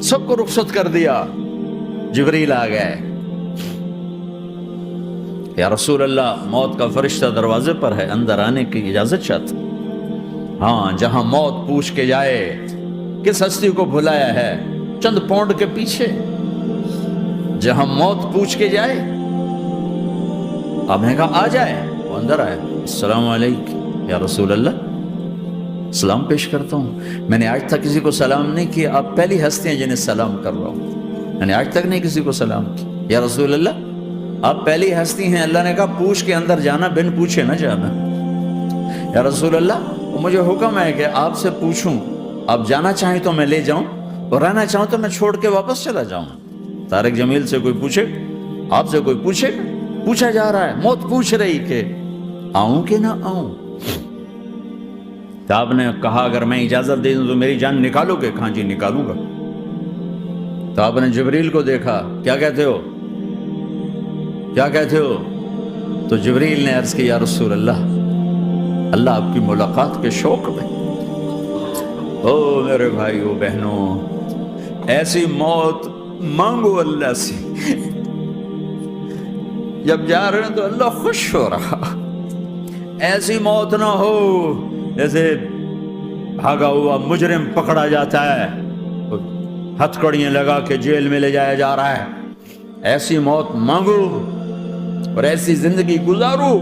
سب کو رخصت کر دیا. جبریل آ گئے. یا رسول اللہ موت کا فرشتہ دروازے پر ہے, اندر آنے کی اجازت چاہتا. ہاں, جہاں موت پوچھ کے جائے کس ہستی کو بھلایا ہے, چند پونڈ کے پیچھے. جہاں موت پوچھ کے جائے, آپ نے کہا آ جائے, وہ اندر آئے. السلام علیکم یا رسول اللہ, سلام پیش کرتا ہوں. میں نے آج تک کسی کو سلام نہیں کیا, آپ پہلی ہستی ہیں جنہیں سلام کر رہا ہوں. میں نے آج تک نہیں کسی کو سلام کیا. یا رسول اللہ آپ پہلی ہستی ہیں. اللہ نے کہا پوچھ کے اندر جانا, بن پوچھے نہ جانا. یا رسول اللہ مجھے حکم ہے کہ آپ سے پوچھوں, آپ جانا چاہیں تو میں لے جاؤں, اور رہنا چاہوں تو میں چھوڑ کے واپس چلا جاؤں. طارق جمیل سے کوئی پوچھے, آپ سے کوئی پوچھے, پوچھا جا رہا ہے. موت پوچھ رہی کہ آؤں کہ نہ آؤں. تو آپ نے کہا اگر میں اجازت دے دوں تو میری جان نکالو گے؟ کہاں جی نکالوں گا. تو آپ نے جبریل کو دیکھا, کیا کہتے ہو, کیا کہتے ہو؟ تو جبریل نے عرض کی یا رسول اللہ, اللہ آپ کی ملاقات کے شوق میں. او میرے بھائیو بہنوں, ایسی موت مانگو اللہ سے. جب جا رہے ہیں تو اللہ خوش ہو رہا. ایسی موت نہ ہو جیسے بھاگا ہوا مجرم پکڑا جاتا ہے, ہتھکڑیاں لگا کے جیل میں لے جایا جا رہا ہے. ایسی موت مانگو اور ایسی زندگی گزارو.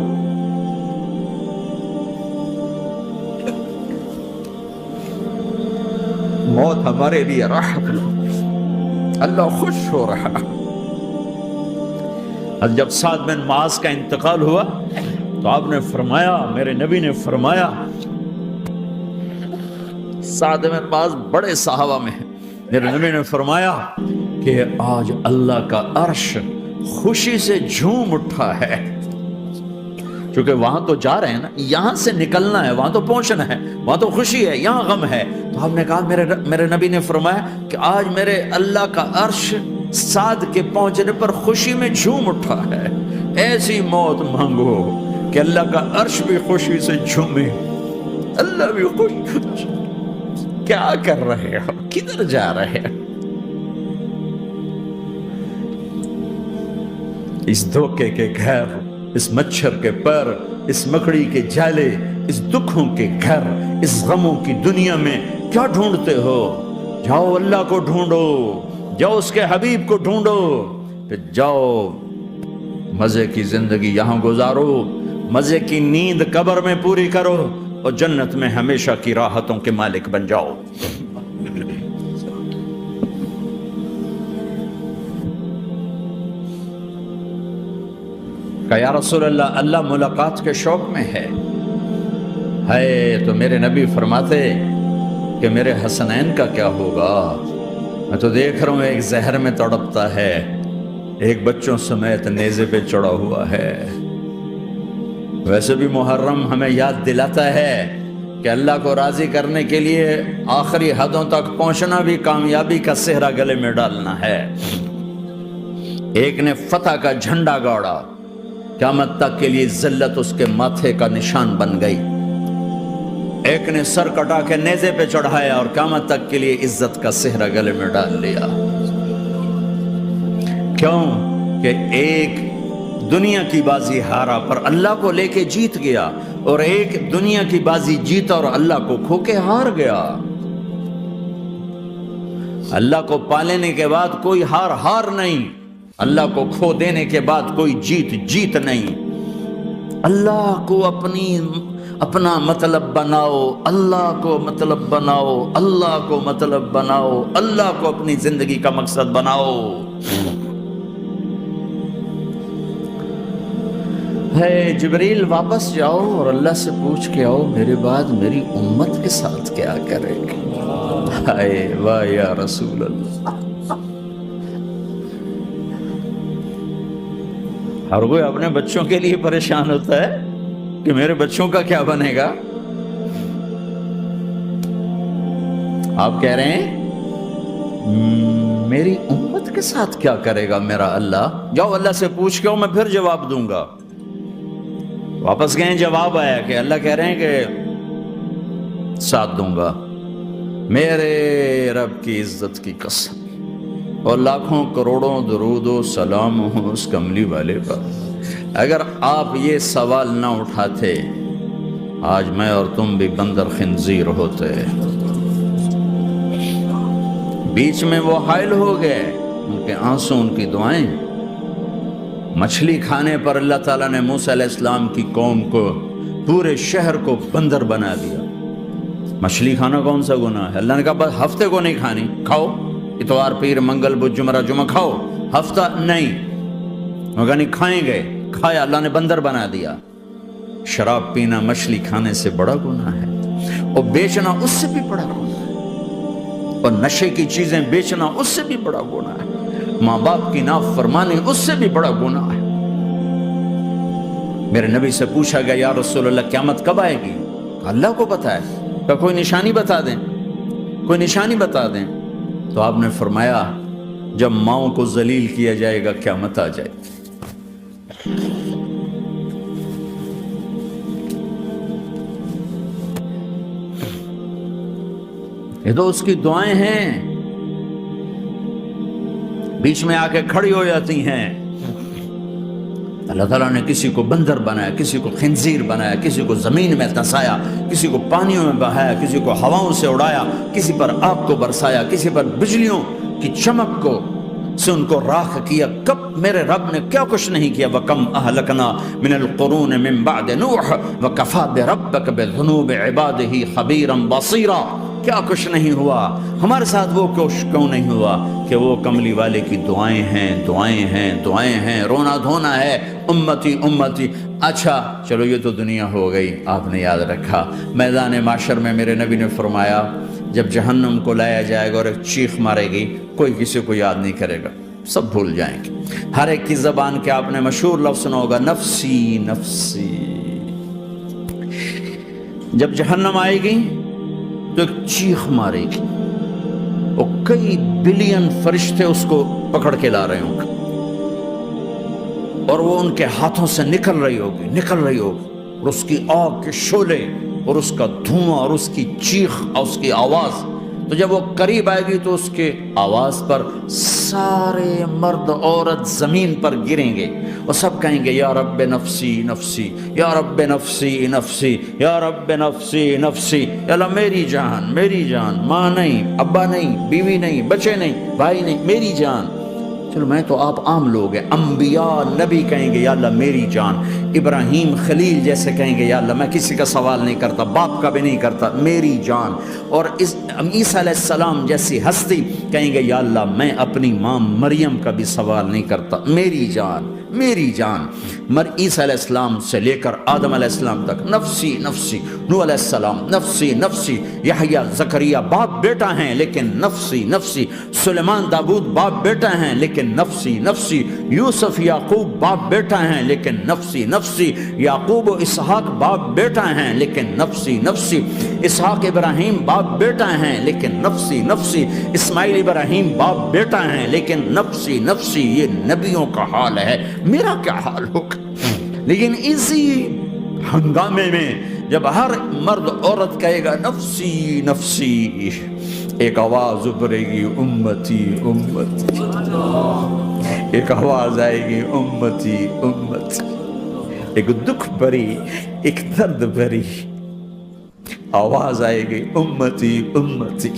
موت ہمارے لیے راحت, اللہ خوش ہو رہا. جب سعد بن معاذ کا انتقال ہوا تو آپ نے فرمایا, میرے نبی نے فرمایا, سعد بن معاذ بڑے صحابہ میں ہیں, میرے نبی نے فرمایا کہ آج اللہ کا عرش خوشی سے جھوم اٹھا ہے. چونکہ وہاں تو جا رہے ہیں نا, یہاں سے نکلنا ہے, وہاں تو پہنچنا ہے, وہاں تو خوشی ہے, یہاں غم ہے. تو ہم نے کہا, میرے نبی نے فرمایا کہ آج میرے اللہ کا عرش سعد کے پہنچنے پر خوشی میں جھوم اٹھا ہے. ایسی موت مانگو کہ اللہ کا عرش بھی خوشی سے جھومے, اللہ بھی خوش. کیا کر رہے ہو, کدھر جا رہے ہو؟ اس دھوکے کے گھر, اس مچھر کے پر, اس مکڑی کے جالے, اس دکھوں کے گھر, اس غموں کی دنیا میں کیا ڈھونڈتے ہو؟ جاؤ اللہ کو ڈھونڈو, جاؤ اس کے حبیب کو ڈھونڈو, پھر جاؤ مزے کی زندگی یہاں گزارو, مزے کی نیند قبر میں پوری کرو, اور جنت میں ہمیشہ کی راحتوں کے مالک بن جاؤ. کہ یا رسول اللہ, اللہ ملاقات کے شوق میں ہے. تو میرے نبی فرماتے کہ میرے حسنین کا کیا ہوگا؟ میں تو دیکھ رہا ہوں ایک زہر میں تڑپتا ہے, ایک بچوں سمیت نیزے پہ چڑھا ہوا ہے. ویسے بھی محرم ہمیں یاد دلاتا ہے کہ اللہ کو راضی کرنے کے لیے آخری حدوں تک پہنچنا بھی کامیابی کا صحرا گلے میں ڈالنا ہے. ایک نے فتح کا جھنڈا گاڑا, قیامت تک کے لیے ذلت اس کے ماتھے کا نشان بن گئی. ایک نے سر کٹا کے نیزے پہ چڑھایا اور قیامت تک کے لیے عزت کا صحرا گلے میں ڈال لیا. کیوں کہ ایک دنیا کی بازی ہارا پر اللہ کو لے کے جیت گیا, اور ایک دنیا کی بازی جیتا اور اللہ کو کھو کے ہار گیا. اللہ کو پالینے کے بعد کوئی ہار نہیں, اللہ کو کھو دینے کے بعد کوئی جیت نہیں. اللہ کو اپنا مطلب بناؤ, اللہ کو مطلب بناؤ, اللہ کو مطلب بناؤ, اللہ کو اپنی زندگی کا مقصد بناؤ. جبریل واپس جاؤ اور اللہ سے پوچھ کے آؤ میرے بعد میری امت کے ساتھ کیا کرے گا. واہ یا رسول اللہ. ہر کوئی اپنے بچوں کے لیے پریشان ہوتا ہے کہ میرے بچوں کا کیا بنے گا. آپ کہہ رہے ہیں میری امت کے ساتھ کیا کرے گا میرا اللہ. جاؤ اللہ سے پوچھ کے آؤ, میں پھر جواب دوں گا. واپس گئے, جواب آیا کہ اللہ کہہ رہے ہیں کہ ساتھ دوں گا. میرے رب کی عزت کی قسم, اور لاکھوں کروڑوں درود و سلام ہوں اس کملی والے پر۔ اگر آپ یہ سوال نہ اٹھاتے آج میں اور تم بھی بندر خنزیر ہوتے۔ بیچ میں وہ حائل ہو گئے، ان کے آنسو، ان کی دعائیں۔ مچھلی کھانے پر اللہ تعالیٰ نے موسیٰ علیہ السلام کی قوم کو، پورے شہر کو بندر بنا دیا۔ مچھلی کھانا کون سا گناہ ہے؟ اللہ نے کہا بس ہفتے کو نہیں کھانی، کھاؤ اتوار پیر منگل بدھ جمعہ جمعہ کھاؤ، ہفتہ نہیں۔ مگر نہیں کھائیں گے، کھایا، اللہ نے بندر بنا دیا۔ شراب پینا مچھلی کھانے سے بڑا گناہ ہے، اور بیچنا اس سے بھی بڑا گناہ ہے، اور نشے کی چیزیں بیچنا اس سے بھی بڑا گناہ ہے، ماں باپ کی نافرمانی اس سے بھی بڑا گناہ ہے۔ میرے نبی سے پوچھا گیا یا رسول اللہ قیامت کب آئے گی؟ اللہ کو پتہ ہے، کہ کوئی نشانی بتا دیں، کوئی نشانی بتا دیں۔ تو آپ نے فرمایا جب ماؤں کو ذلیل کیا جائے گا قیامت آ جائے گی۔ یہ تو اس کی دعائیں ہیں، بیچ میں آ کے کھڑی ہو جاتی ہیں۔ اللہ تعالیٰ نے کسی کو بندر بنایا، کسی کو خنزیر بنایا، کسی کو زمین میں دھسایا، کسی کو پانیوں میں بہایا، کسی کو ہواؤں سے اڑایا، کسی پر آگ کو برسایا، کسی پر بجلیوں کی چمک کو سے ان کو راکھ کیا۔ کب میرے رب نے کیا کچھ نہیں کیا۔ وَكَمْ أَهْلَكْنَا مِنَ الْقُرُونِ مِنْ بَعْدِ نُوحٍ وَكَفَى بِرَبِّكَ بِذُنُوبِ عِبَادِهِ خَبِيرًا بَصِيرًا۔ کیا کچھ نہیں ہوا، ہمارے ساتھ وہ کچھ کیوں نہیں ہوا کہ وہ کملی والے کی دعائیں ہیں، دعائیں ہیں، دعائیں ہیں، رونا دھونا ہے، امتی امتی۔ اچھا چلو یہ تو دنیا ہو گئی، آپ نے یاد رکھا میدان معاشر میں میرے نبی نے فرمایا جب جہنم کو لایا جائے گا اور ایک چیخ مارے گی، کوئی کسی کو یاد نہیں کرے گا، سب بھول جائیں گے۔ ہر ایک کی زبان کے آپ نے مشہور لفظ سنا ہوگا نفسی نفسی۔ جب جہنم آئے گی تو ایک چیخ مارے گی، اور کئی بلین فرشتے اس کو پکڑ کے لا رہے ہوں گے، اور وہ ان کے ہاتھوں سے نکل رہی ہوگی، اور اس کی آگ کے شعلے اور اس کا دھواں اور اس کی چیخ اور اس کی آواز۔ تو جب وہ قریب آئے گی تو اس کے آواز پر سارے مرد عورت زمین پر گریں گے، اور سب کہیں گے یا رب نفسی نفسی، یا رب نفسی نفسی، یا رب نفسی نفسی۔ یا اللہ میری جان، میری جان، ماں نہیں، ابا نہیں، بیوی نہیں، بچے نہیں، بھائی نہیں، میری جان۔ چلو میں تو آپ عام لوگ ہیں، انبیاء نبی کہیں گے یا اللہ میری جان، ابراہیم خلیل جیسے کہیں گے یا اللہ میں کسی کا سوال نہیں کرتا، باپ کا بھی نہیں کرتا، میری جان۔ اور عیسیٰ علیہ السلام جیسی ہستی کہیں گے یا اللہ میں اپنی ماں مریم کا بھی سوال نہیں کرتا، میری جان، میری جان۔ عیسیٰ علیہ السلام سے لے کر آدم علیہ السلام تک نفسی نفسی، نوح علیہ السلام نفسی نفسی، یحییٰ زکریا باپ بیٹا ہیں لیکن نفسی نفسی، سلیمان داؤد باپ بیٹا ہیں لیکن نفسی نفسی، یوسف یعقوب باپ بیٹا ہیں لیکن نفسی نفسی، یعقوب و اسحاق باپ بیٹا ہیں لیکن نفسی نفسی، اسحاق ابراہیم باپ بیٹا ہیں لیکن نفسی نفسی، اسماعیل ابراہیم باپ بیٹا ہیں لیکن نفسی نفسی۔ یہ نبیوں کا حال ہے، میرا کیا حال ہوگا؟ لیکن اسی ہنگامے میں جب ہر مرد عورت کہے گا نفسی نفسی، ایک آواز ابھرے گی امتی امتی، ایک آواز آئے گی امتی امتی، ایک دکھ بھری، ایک درد بھری آواز آئے گی امتی امتی۔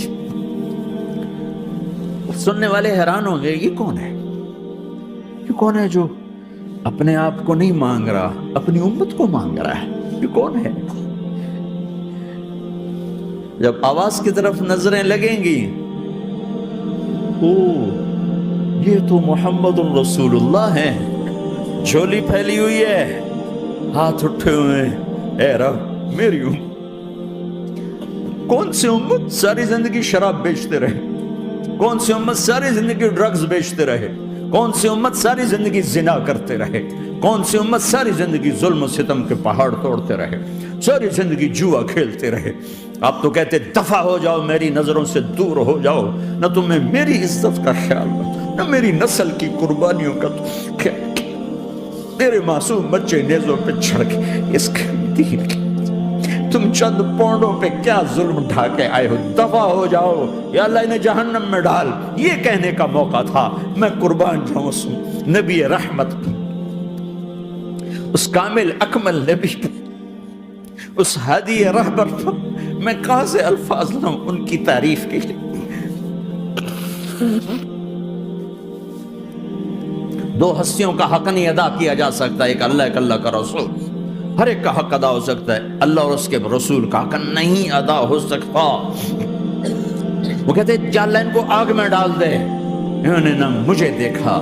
سننے والے حیران ہوں گے یہ کون ہے، یہ کون ہے جو اپنے آپ کو نہیں مانگ رہا، اپنی امت کو مانگ رہا ہے، یہ کون ہے؟ جب آواز کی طرف نظریں لگیں گی، او یہ تو محمد الرسول اللہ ہے، جھولی پھیلی ہوئی ہے، ہاتھ اٹھے ہوئے ہیں، اے رب میری امت۔ کون سی امت ساری زندگی شراب بیچتے رہے، کون سی امت ساری زندگی ڈرگز بیچتے رہے، کون سی امت ساری زندگی زنا کرتے رہے، کون سی امت ساری زندگی ظلم و ستم کے پہاڑ توڑتے رہے، ساری زندگی جوا کھیلتے رہے۔ آپ تو کہتے دفع ہو جاؤ، میری نظروں سے دور ہو جاؤ، نہ تمہیں میری عزت کا خیال رہا، نہ میری نسل کی قربانیوں کا خیال کیا، میرے معصوم بچے نیزوں پہ چڑھ کے اس کے دین کی، تم چند پونڈوں پہ کیا ظلم ڈھا کے آئے ہو، دفع ہو جاؤ، یا اللہ انہیں جہنم میں ڈال. یہ کہنے کا موقع تھا. میں قربان جاؤں اس نبی رحمت، اس کامل اکمل نبی، اس ہادی رہبر، میں کہاں سے الفاظ لوں ان کی تعریف کے لیے. دو ہستیوں کا حق نہیں ادا کیا جا سکتا، ایک اللہ، ایک اللہ کا رسول. ہر ایک کا حق ادا ہو سکتا ہے، اللہ اور اس کے رسول کا حق نہیں ادا ہو سکتا. وہ کہتے ہیں یا اللہ ان کو آگ میں ڈال دے. انہوں نے نہ مجھے دیکھا،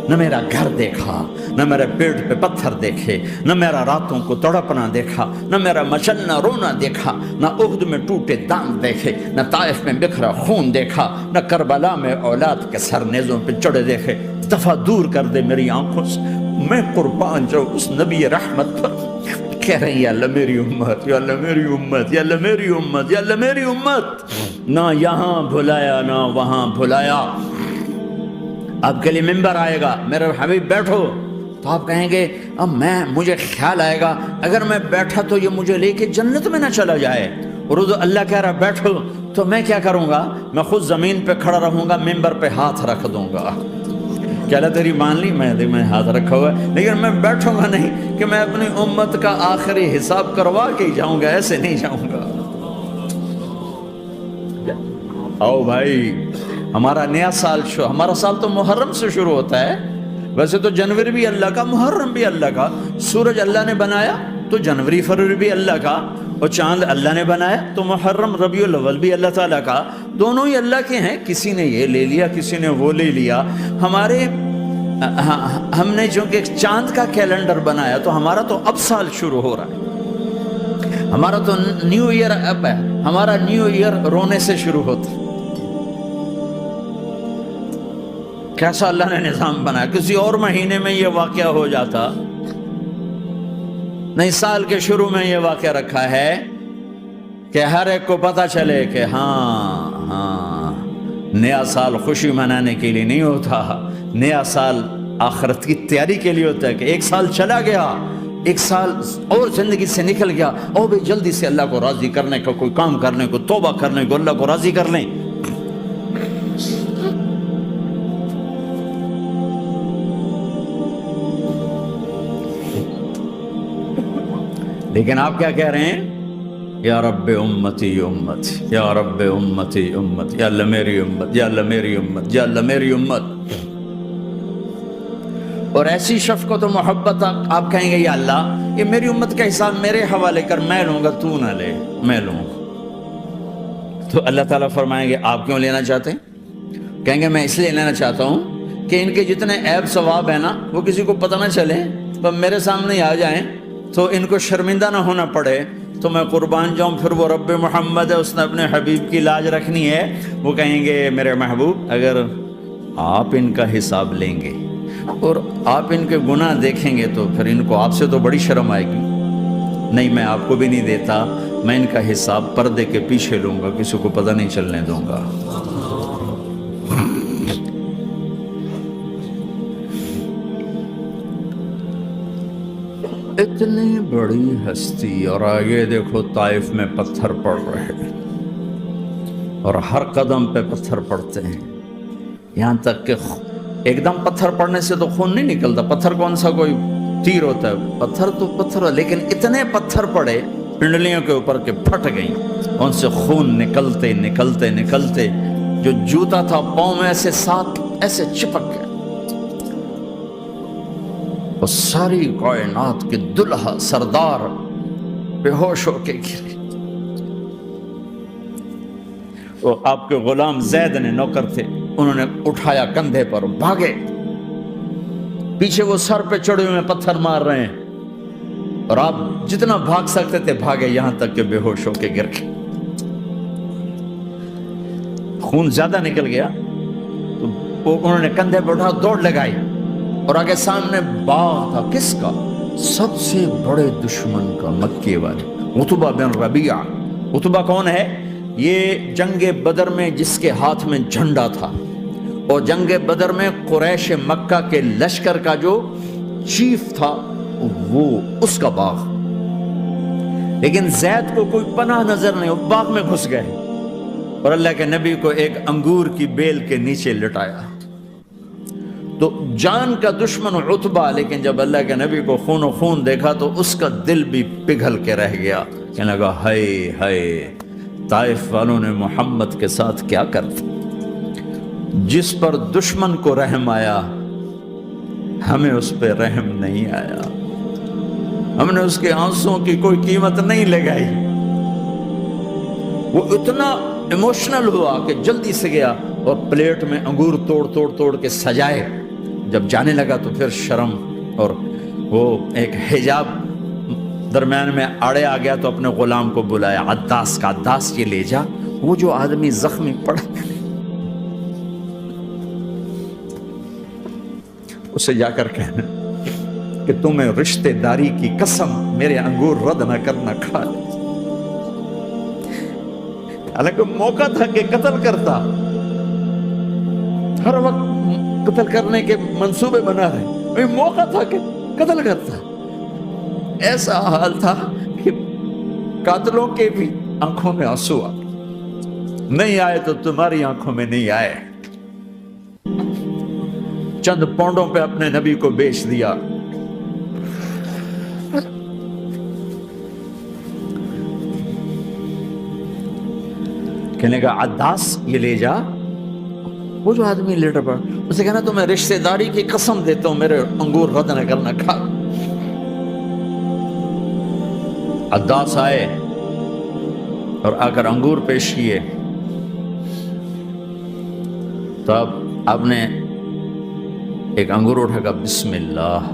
نہ میرا گھر دیکھا، نہ میرے پیٹ پہ پتھر دیکھے، نہ میرا راتوں کو تڑپنا دیکھا، نہ میرا مچلنا رونا دیکھا، نہ احد میں ٹوٹے دانت دیکھے، نہ طائف میں بکھرا خون دیکھا، نہ کربلا میں اولاد کے سر نیزوں پہ چڑھے دیکھے. دفعہ دور کر دے میری آنکھوں سے. میں قربان جاؤں اس نبی رحمت پر. کہہ رہے ہیں یا اللہ میری امت، یا اللہ میری امت، یا اللہ میری امت، یا اللہ میری امت. نہ یہاں بھلایا نہ وہاں بھلایا. آپ کے لیے ممبر آئے گا، میرے حبیب بیٹھو، تو آپ کہیں گے اب مجھے خیال آئے گا اگر میں بیٹھا تو یہ مجھے لے کے جنت میں نہ چلا جائے. اور اللہ کہہ رہا بیٹھو، تو میں کیا کروں گا؟ میں خود زمین پہ کھڑا رہوں گا، ممبر پہ ہاتھ رکھ دوں گا. کیا اللہ تیری مان لی؟ میں ہاتھ رکھا ہوا ہے، لیکن میں بیٹھوں گا نہیں کہ میں اپنی امت کا آخری حساب کروا کے ہی جاؤں گا، ایسے نہیں جاؤں گا. آؤ بھائی، ہمارا نیا سال ہمارا سال تو محرم سے شروع ہوتا ہے. ویسے تو جنوری بھی اللہ کا، محرم بھی اللہ کا. سورج اللہ نے بنایا تو جنوری فروری بھی اللہ کا، اور چاند اللہ نے بنایا تو محرم ربیع الاول بھی اللہ تعالیٰ کا. دونوں ہی اللہ کے ہیں. کسی نے یہ لے لیا، کسی نے وہ لے لیا. ہم نے چونکہ چاند کا کیلنڈر بنایا تو ہمارا تو اب سال شروع ہو رہا ہے. ہمارا تو نیو ایئر اب ہے. ہمارا نیو ایئر رونے سے شروع ہوتا ہے. کیسا اللہ نے نظام بنایا. کسی اور مہینے میں یہ واقعہ ہو جاتا نہیں، سال کے شروع میں یہ واقعہ رکھا ہے کہ ہر ایک کو پتہ چلے کہ ہاں نیا سال خوشی منانے کے لیے نہیں ہوتا. نیا سال آخرت کی تیاری کے لیے ہوتا ہے کہ ایک سال چلا گیا، ایک سال اور زندگی سے نکل گیا، اور بھی جلدی سے اللہ کو راضی کرنے کا کوئی کام کرنے کو، توبہ کرنے کو، اللہ کو راضی کر لیں. لیکن آپ کیا کہہ رہے ہیں؟ یا رب امتی امت، یا رب امتی امت، یا اللہ میری امت، یا اللہ میری امت، یا اللہ میری امت. اور ایسی شفقت و محبت آپ کہیں گے یا اللہ یہ میری امت کا حساب میرے حوالے کر، میں لوں گا، تو نہ لے، میں لوں. تو اللہ تعالیٰ فرمائیں گے آپ کیوں لینا چاہتے ہیں؟ کہیں گے میں اس لیے لینا چاہتا ہوں کہ ان کے جتنے عیب ثواب ہیں نا وہ کسی کو پتہ نہ چلے، تو میرے سامنے آ جائیں تو ان کو شرمندہ نہ ہونا پڑے. تو میں قربان جاؤں. پھر وہ رب محمد ہے، اس نے اپنے حبیب کی لاج رکھنی ہے. وہ کہیں گے میرے محبوب اگر آپ ان کا حساب لیں گے اور آپ ان کے گناہ دیکھیں گے تو پھر ان کو آپ سے تو بڑی شرم آئے گی. نہیں، میں آپ کو بھی نہیں دیتا، میں ان کا حساب پردے کے پیچھے لوں گا، کسی کو پتہ نہیں چلنے دوں گا. اتنی بڑی ہستی، اور آگے دیکھو طائف میں پتھر پڑ رہے ہیں اور ہر قدم پہ پتھر پڑتے ہیں. یہاں تک کہ ایک دم پتھر پڑنے سے تو خون نہیں نکلتا. پتھر کون سا کوئی تیر ہوتا ہے؟ پتھر تو پتھر، لیکن اتنے پتھر پڑے پنڈلیوں کے اوپر کے پھٹ گئیں. ان سے خون نکلتے نکلتے نکلتے جو جوتا تھا پاؤں میں ایسے ساتھ ایسے چپک گیا. اور ساری کائنات کے دلہا سردار بے ہوش ہو کے گرے. وہ آپ کے غلام زید نے نوکر تھے، انہوں نے اٹھایا کندھے پر، بھاگے. پیچھے وہ سر پہ چڑھے ہوئے پتھر مار رہے ہیں اور آپ جتنا بھاگ سکتے تھے بھاگے، یہاں تک کہ بے ہوش ہو کے گر گئے. خون زیادہ نکل گیا تو انہوں نے کندھے پہ اٹھا دوڑ لگائی اور آگے سامنے باغ تھا. کس کا؟ سب سے بڑے دشمن کا، مکے والے عتبہ بن ربیعہ. عتبہ کون ہے؟ یہ جنگ بدر میں جس کے ہاتھ میں جھنڈا تھا، اور جنگ بدر میں قریش مکہ کے لشکر کا جو چیف تھا وہ اس کا باغ. لیکن زید کو کوئی پناہ نظر نہیں، وہ باغ میں گھس گئے اور اللہ کے نبی کو ایک انگور کی بیل کے نیچے لٹایا۔ تو جان کا دشمن عتبہ، لیکن جب اللہ کے نبی کو خون و خون دیکھا تو اس کا دل بھی پگھل کے رہ گیا، کہنے لگا ہائے ہائے، طائف والوں نے محمد کے ساتھ کیا کر دیا۔ جس پر دشمن کو رحم آیا ہمیں اس پہ رحم نہیں آیا، ہم نے اس کے آنسوں کی کوئی قیمت نہیں لگائی۔ وہ اتنا ایموشنل ہوا کہ جلدی سے گیا اور پلیٹ میں انگور توڑ کے سجائے۔ جب جانے لگا تو پھر شرم اور وہ ایک حجاب درمیان میں آڑے آ گیا، تو اپنے غلام کو بلایا، عداس کا، عداس یہ لے جا وہ جو آدمی زخمی پڑا اسے جا کر کہنا کہ تمہیں رشتہ داری کی قسم میرے انگور رد نہ کرنا، کھا لے۔ حالانکہ موقع تھا کہ قتل کرتا، ہر وقت قتل کرنے کے منصوبے بنا رہے، موقع تھا کہ قتل کرتا۔ ایسا حال تھا کہ قاتلوں کے بھی آنکھوں میں آنسو آ نہیں آئے تو تمہاری آنکھوں میں نہیں آئے۔ چند پونڈوں پہ اپنے نبی کو بیچ دیا۔ کہنے کا عداس یہ لے جا، وہ جو آدمی لیٹر پڑا، اسے کہنا تو میں رشتہ داری کی قسم دیتا ہوں میرے انگور رد نہ کرنا، کھا۔ عداس آئے اور آ کر انگور پیش کیے، تو اب آپ نے ایک انگور اٹھا کر بسم اللہ،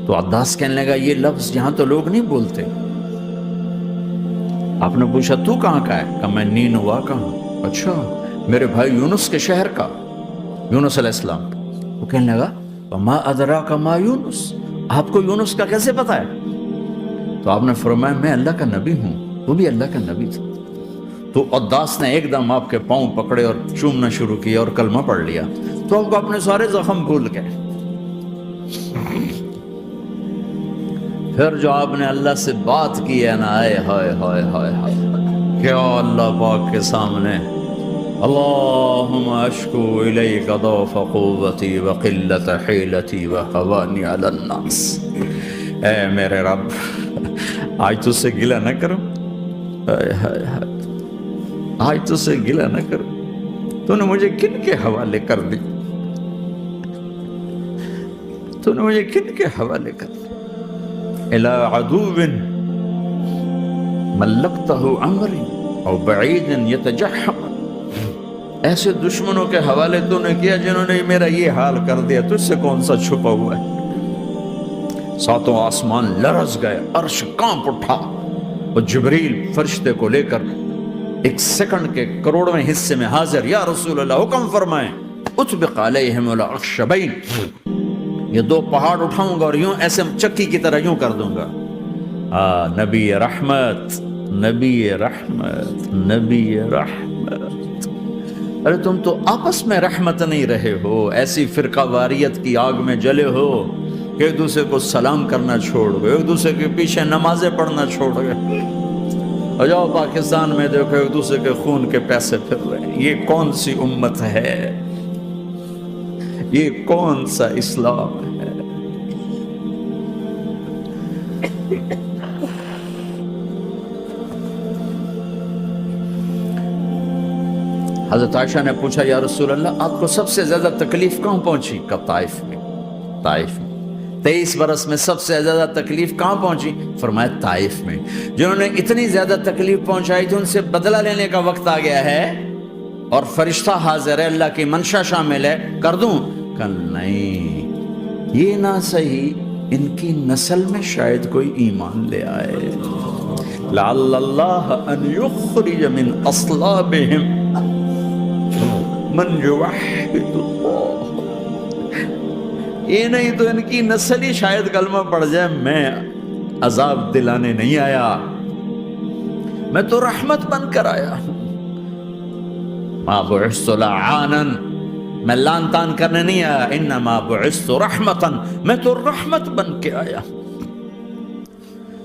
تو عداس کہنے لگا یہ لفظ یہاں تو لوگ نہیں بولتے۔ آپ نے پوچھا تو کہاں کا ہے؟ کہا میں نینوا کا ہوں۔ اچھا، میرے بھائی یونس کے شہر کا، یونس علیہ السلام۔ وہ کہنے لگا وما ادراک ما یونس، آپ کو یونس کا کیسے پتا ہے؟ تو آپ نے فرمایا میں اللہ کا نبی ہوں، وہ بھی اللہ کا نبی تھا۔ تو عداس نے ایک دم آپ کے پاؤں پکڑے اور چومنا شروع کیا اور کلمہ پڑھ لیا، تو آپ کو اپنے سارے زخم بھول گئے۔ پھر جو آپ نے اللہ سے بات کی ہے نا، آئے ہائے ہائے ہائے ہائے، کیا اللہ پاک کے سامنے اللہم اشکو الیک ضعف قوتی وقلت حیلتی وہوانی علی الناس، اے میرے رب آج تجھ سے گلہ نہ کروں، آج تجھ سے گلہ نہ کروں، تو نے مجھے کن کے حوالے کر دی، تو نے مجھے کن کے حوالے کر دی، الى عدو ملکتہ عمری او بعید یتجحم، ایسے دشمنوں کے حوالے تو نے کیا جنہوں نے میرا یہ حال کر دیا، تجھ سے کون سا چھپا ہوا ہے۔ ساتوں آسمان لرز گئے، عرش کانپ اٹھا، اور جبریل فرشتے کو لے کر ایک سیکنڈ کے کروڑویں حصے میں حاضر، یا رسول اللہ حکم فرمائیں اطبق علیہم الاخشبین، یہ دو پہاڑ اٹھاؤں گا اور یوں ایسے چکی کی طرح یوں کر دوں گا۔ نبی رحمت، نبی رحمت، نبی رحمت، ارے تم تو آپس میں رحمت نہیں رہے ہو، ایسی فرقہ واریت کی آگ میں جلے ہو کہ ایک دوسرے کو سلام کرنا چھوڑ گئے، ایک دوسرے کے پیچھے نمازیں پڑھنا چھوڑ گئے، اور جاؤ پاکستان میں دیکھو ایک دوسرے کے خون کے پیسے پھر رہے ہیں۔ یہ کون سی امت ہے؟ یہ کون سا اسلام ہے؟ حضرت عائشہ نے پوچھا یا رسول اللہ آپ کو سب سے زیادہ تکلیف کہاں پہنچی؟ کب؟ طائف میں۔ طائف میں 23 برس میں سب سے زیادہ تکلیف کہاں پہنچی؟ فرمایا طائف میں۔ جنہوں نے اتنی زیادہ تکلیف پہنچائی تھی ان سے بدلہ لینے کا وقت آ گیا ہے، اور فرشتہ حاضر ہے، اللہ کی منشا شامل ہے، کر دوں؟ کہ نہیں، یہ نہ صحیح، ان کی نسل میں شاید کوئی ایمان لے آئے، لعل اللہ ان یخرج من اصلابہم من یوحد اللہ، یہ نہیں تو ان کی نسل ہی شاید کلمہ پڑھ جائے۔ میں عذاب دلانے نہیں آیا، میں تو رحمت بن کر آیا ہوں۔ ما بعثت لعانا، میں لان تان کرنے نہیں آیا، انما بعثت رحمتا، میں تو رحمت بن کے آیا۔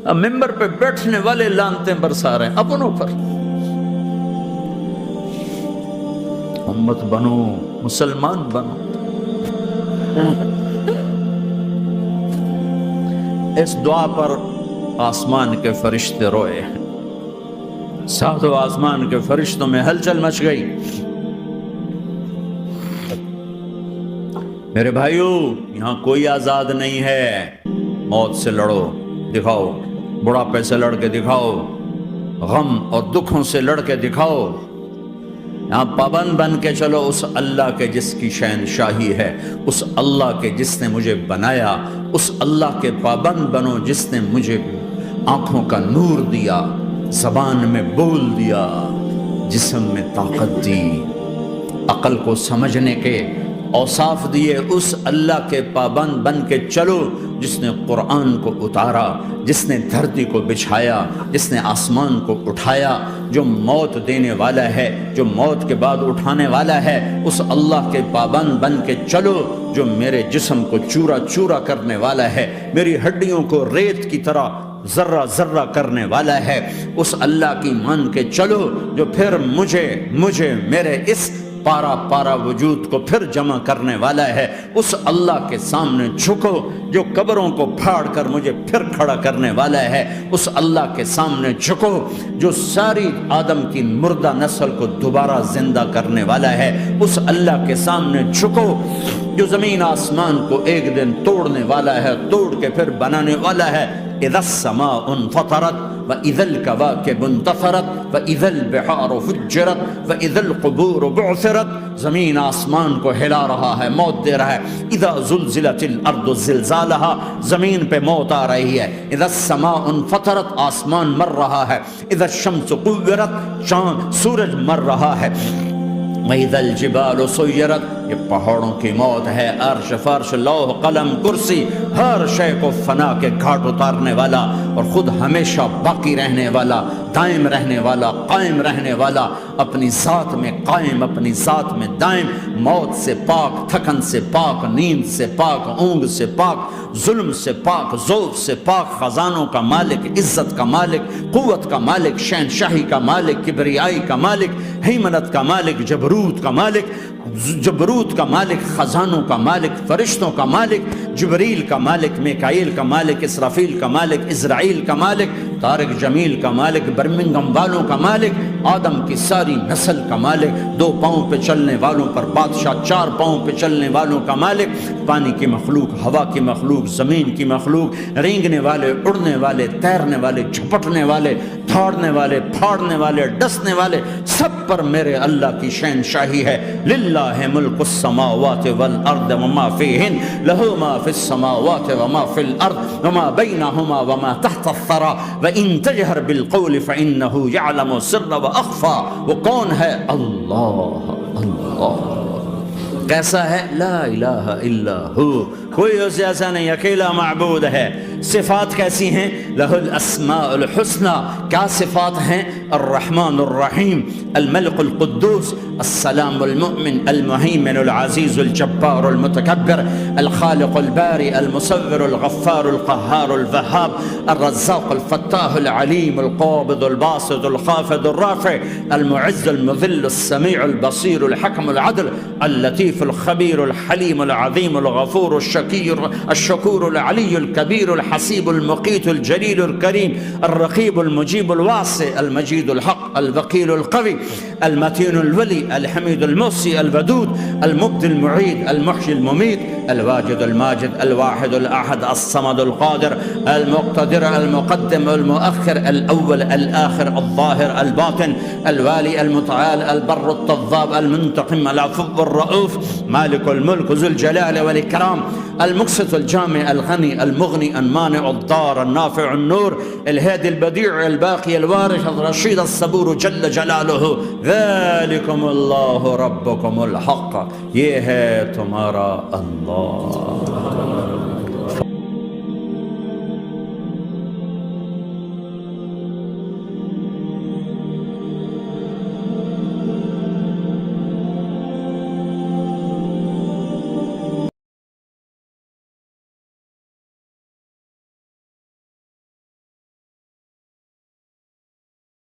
اب ممبر پہ بیٹھنے والے لانتیں برسا رہے ہیں اپنوں پر. امت بنو، مسلمان بنو. اس دعا پر آسمان کے فرشتے روئے. ساتوں آسمان کے فرشتوں میں ہلچل مچ گئی. میرے بھائیو، یہاں کوئی آزاد نہیں ہے. موت سے لڑو، دکھاؤ. بڑھاپے سے لڑ کے دکھاؤ. غم اور دکھوں سے لڑ کے دکھاؤ. یہاں پابند بن کے چلو اس اللہ کے جس کی شہنشاہی ہے، اس اللہ کے جس نے مجھے بنایا. اس اللہ کے پابند بنو جس نے مجھے آنکھوں کا نور دیا، زبان میں بول دیا، جسم میں طاقت دی، عقل کو سمجھنے کے اوصاف دیے. اس اللہ کے پابند بن کے چلو جس نے قرآن کو اتارا، جس نے دھرتی کو بچھایا، جس نے آسمان کو اٹھایا، جو موت دینے والا ہے، جو موت کے بعد اٹھانے والا ہے. اس اللہ کے پابند بن کے چلو جو میرے جسم کو چورا چورا کرنے والا ہے، میری ہڈیوں کو ریت کی طرح ذرہ ذرہ کرنے والا ہے. اس اللہ کی مان کے چلو جو پھر مجھے میرے اس پارا پارا وجود کو پھر جمع کرنے والا ہے. اس اللہ کے سامنے جھکو جو قبروں کو پھاڑ کر مجھے پھر کھڑا کرنے والا ہے. اس اللہ کے سامنے جھکو جو ساری آدم کی مردہ نسل کو دوبارہ زندہ کرنے والا ہے. اس اللہ کے سامنے جھکو جو زمین آسمان کو ایک دن توڑنے والا ہے، توڑ کے پھر بنانے والا ہے. اذا السماء انفطرت وَإِذَا الْكَوَاكِبُ انتَثَرَتْ وَإِذَا الْبِحَارُ فُجِّرَتْ وَإِذَا الْقُبُورُ بُعْثِرَتْ. زمین آسمان کو ہلا رہا ہے، موت دے رہا ہے. اذا زلزلت الارض زلزالها، زمین پہ موت آ رہی ہے. اذا السماء انفطرت، آسمان مر رہا ہے. اذا الشمس قُوِّرَتْ، چاند سورج مر رہا ہے. وَإِذَا الْجِبَالُ سُيِّرَتْ، یہ پہاڑوں کی موت ہے. عرش فرش لوح قلم کرسی ہر شے کو فنا کے گھاٹ اتارنے والا اور خود ہمیشہ باقی رہنے والا، دائم رہنے والا، قائم رہنے والا، اپنی ذات میں قائم، اپنی ذات میں دائم. موت سے پاک، تھکن سے پاک، نیند سے پاک، اونگ سے پاک، ظلم سے پاک، ذوق سے پاک، خزانوں کا مالک، عزت کا مالک، قوت کا مالک، شہنشاہی کا مالک، کبریائی کا مالک، ہیمنت کا مالک، جبروت کا مالک، خزانوں کا مالک، فرشتوں کا مالک، جبریل کا مالک، میکائیل کا مالک، اسرافیل کا مالک، اسرائیل کا مالک، طارق جمیل کا مالک، برمنگم والوں کا مالک، آدم کی ساری نسل کا مالک، 2 پاؤں پہ چلنے والوں پر بادشاہ، 4 پاؤں پہ چلنے والوں کا مالک، پانی کی مخلوق، ہوا کی مخلوق، زمین کی مخلوق، رینگنے والے، اڑنے والے، تیرنے والے، جھپٹنے والے، دھاڑنے والے، پھاڑنے والے، ڈسنے والے، سب پر میرے اللہ کی شہنشاہی ہے. للہ ملک السماوات والارض وما فیہن، لہ ما فی السماوات وما فی الارض وما بینہما وما تحت الثری وان تجہر بالقول فانہ یعلم السر واخفی. وہ کون ہے؟ اللہ. اللہ کیسا ہے؟ لا الہ الا ہو، کوئی اس جیسا نہیں، اکیلا معبود ہے. صفات کیسی ہیں؟ لہ الاسماء الحسنى. کیا صفات ہیں؟ الرحمن الرحیم، الملک القدوس، السلام المؤمن، المہیمن العزیز الجبار المتکبر، الخالق الباری المصور الغفار القہار الوہاب، الرزاق الفتاح العلیم القابض الباسط الخافض الرافع، المعز المذل السمیع البصیر الحکم العدل، اللطیف الخبیر الحلیم العظیم الغفور الشکور العلی الکبیر الحسیب المقیت الجلیل الکریم، الرقیب المجیب الواسع، المجید الحق، الوکیل القوی، المتین الولی، الحمید المحصی، الودود، المبدی المعید، المحیی الممید، الواجد الماجد، الواحد الاحد، الصمد القادر، المقتدر، المقدم، المؤخر، الاول، الاخر، الظاهر، الباطن، الوالي، المتعال، البر، التضاب، المنتقم، العفو، الرؤوف، مالك الملك، ذو الجلال والإكرام، المقسط، الجامع، الغني، المغني، المانع، الضار، النافع، النور، الهادي، البديع، الباقي، الوارث، الرشيد، الصبور جل جلاله. ذلكم اللہ ربکم الحق، یہ ہے تمہارا اللہ.